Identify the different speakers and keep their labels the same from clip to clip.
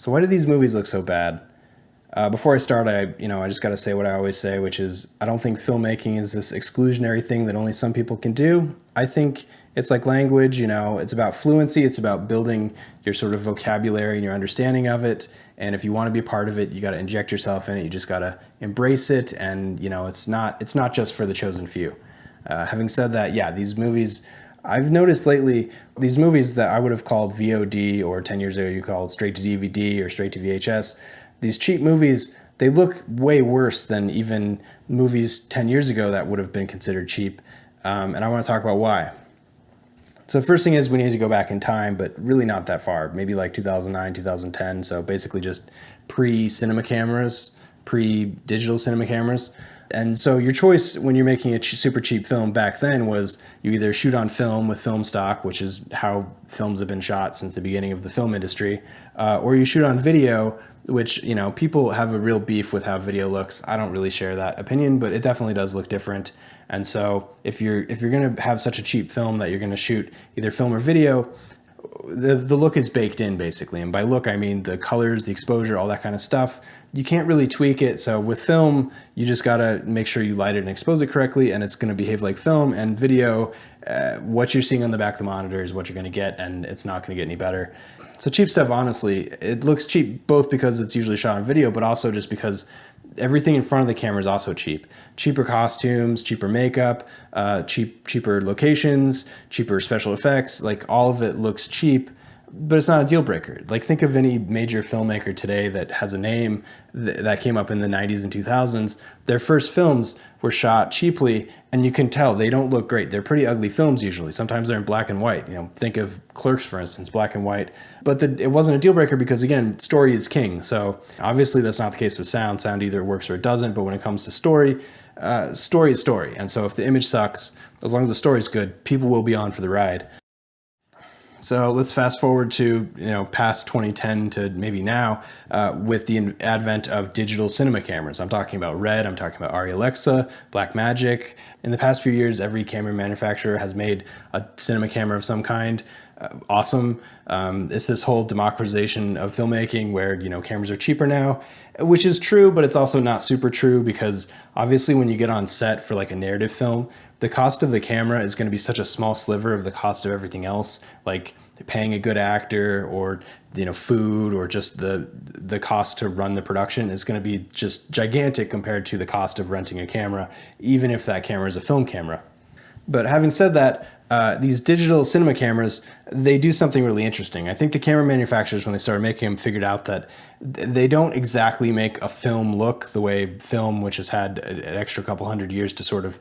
Speaker 1: So why do these movies look so bad? Before I start, I just got to say what I always say, which is I don't think filmmaking is this exclusionary thing that only some people can do. I think it's like language, it's about fluency, it's about building your sort of vocabulary and your understanding of it. And if you want to be a part of it, you got to inject yourself in it. You just got to embrace it. And, it's not just for the chosen few. Having said that, yeah, these movies, I've noticed lately, these movies that I would have called VOD or 10 years ago, you called straight to DVD or straight to VHS, these cheap movies, they look way worse than even movies 10 years ago that would have been considered cheap. And I want to talk about why. So the first thing is we need to go back in time, but really not that far, maybe like 2009, 2010. So basically just pre-cinema cameras, pre-digital cinema cameras. And so your choice when you're making a super cheap film back then was you either shoot on film with film stock, which is how films have been shot since the beginning of the film industry, or you shoot on video, which, people have a real beef with how video looks. I don't really share that opinion, but it definitely does look different. And so if you're going to have such a cheap film that you're going to shoot either film or video, the look is baked in basically. And by look, I mean the colors, the exposure, all that kind of stuff. You can't really tweak it. So with film, you just got to make sure you light it and expose it correctly, and it's going to behave like film. And video, what you're seeing on the back of the monitor is what you're going to get, and it's not going to get any better. So cheap stuff, honestly, it looks cheap both because it's usually shot on video, but also just because everything in front of the camera is also cheap. Cheaper costumes, cheaper makeup, cheaper locations, cheaper special effects, like all of it looks cheap, but it's not a deal breaker. Like think of any major filmmaker today that has a name that came up in the 90s and 2000s. Their first films were shot cheaply, and you can tell they don't look great. They're pretty ugly films usually. Sometimes they're in black and white. Think of Clerks, for instance, black and white. But it wasn't a deal breaker because, again, story is king. So obviously that's not the case with sound. Sound either works or it doesn't. But when it comes to story, story is story. And so if the image sucks, as long as the story's good, people will be on for the ride. So let's fast forward to, past 2010 to maybe now with the advent of digital cinema cameras. I'm talking about Red, I'm talking about Arri Alexa, Blackmagic. In the past few years, every camera manufacturer has made a cinema camera of some kind. Awesome. It's this whole democratization of filmmaking where, cameras are cheaper now, which is true, but it's also not super true because obviously when you get on set for like a narrative film, the cost of the camera is going to be such a small sliver of the cost of everything else, like paying a good actor or, food or just the cost to run the production is going to be just gigantic compared to the cost of renting a camera, even if that camera is a film camera. But having said that, these digital cinema cameras, they do something really interesting. I think the camera manufacturers, when they started making them, figured out that they don't exactly make a film look the way film, which has had an extra couple hundred years to sort of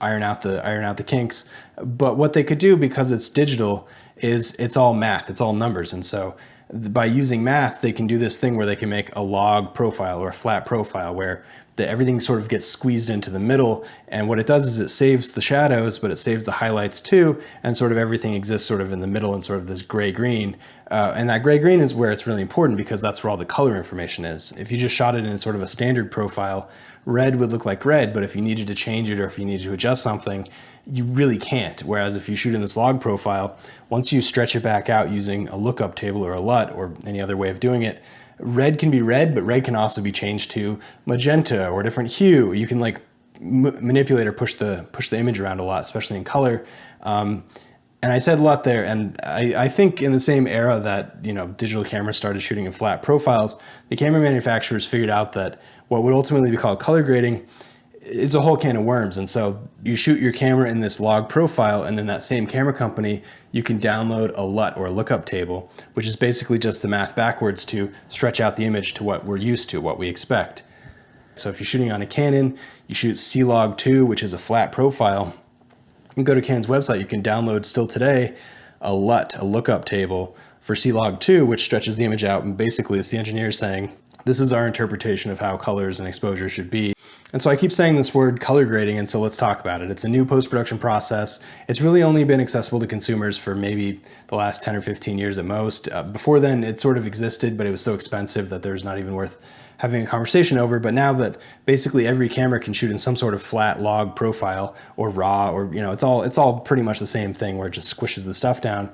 Speaker 1: iron out the kinks. But what they could do, because it's digital, is it's all math, it's all numbers. And so by using math, they can do this thing where they can make a log profile or a flat profile where everything sort of gets squeezed into the middle. And what it does is it saves the shadows, but it saves the highlights too. And sort of everything exists sort of in the middle in sort of this gray-green. And that gray-green is where it's really important because that's where all the color information is. If you just shot it in sort of a standard profile, red would look like red, but if you needed to change it or if you needed to adjust something, you really can't. Whereas if you shoot in this log profile, once you stretch it back out using a lookup table or a LUT or any other way of doing it, red can be red, but red can also be changed to magenta or a different hue. You can like manipulate or push the image around a lot, especially in color. And I said LUT there, and I think in the same era that digital cameras started shooting in flat profiles, the camera manufacturers figured out that what would ultimately be called color grading is a whole can of worms. And so you shoot your camera in this log profile, and then that same camera company, you can download a LUT or a lookup table, which is basically just the math backwards to stretch out the image to what we're used to, what we expect. So if you're shooting on a Canon, you shoot C-Log 2, which is a flat profile. You can go to Canon's website, you can download still today a LUT, a lookup table for C-Log 2, which stretches the image out. And basically it's the engineers saying, this is our interpretation of how colors and exposure should be. And so I keep saying this word color grading, and so let's talk about it. It's a new post-production process. It's really only been accessible to consumers for maybe the last 10 or 15 years at most. Before then, it sort of existed, but it was so expensive that there's not even worth having a conversation over. But now that basically every camera can shoot in some sort of flat log profile or raw, or it's all pretty much the same thing where it just squishes the stuff down.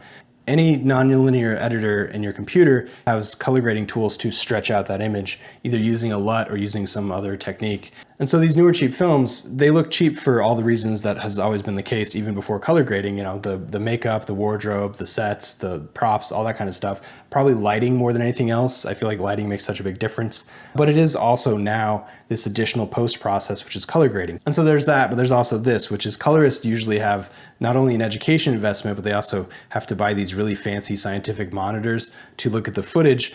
Speaker 1: Any nonlinear editor in your computer has color grading tools to stretch out that image, either using a LUT or using some other technique. And so these newer cheap films, they look cheap for all the reasons that has always been the case even before color grading. You know, the makeup, the wardrobe, the sets, the props, all that kind of stuff. Probably lighting more than anything else. I feel like lighting makes such a big difference. But it is also now this additional post process, which is color grading. And so there's that, but there's also this, which is colorists usually have not only an education investment, but they also have to buy these really fancy scientific monitors to look at the footage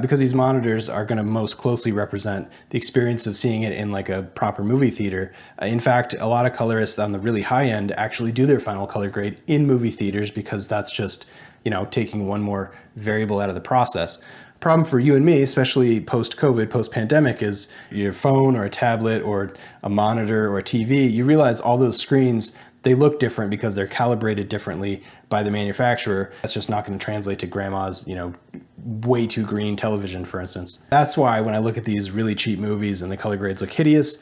Speaker 1: because these monitors are going to most closely represent the experience of seeing it in like a proper movie theater. In fact, a lot of colorists on the really high end actually do their final color grade in movie theaters because that's just, you know, taking one more variable out of the process. Problem for you and me, especially post-COVID, post-pandemic, is your phone or a tablet or a monitor or a TV, you realize all those screens, they look different because they're calibrated differently by the manufacturer. That's just not going to translate to grandma's, you know, way too green television, for instance. That's why when I look at these really cheap movies and the color grades look hideous,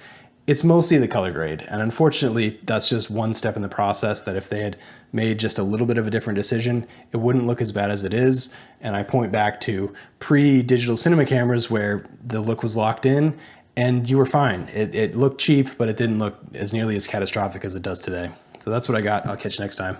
Speaker 1: it's mostly the color grade. And unfortunately, that's just one step in the process that if they had made just a little bit of a different decision, it wouldn't look as bad as it is. And I point back to pre-digital cinema cameras where the look was locked in and you were fine. It looked cheap, but it didn't look as nearly as catastrophic as it does today. So that's what I got. I'll catch you next time.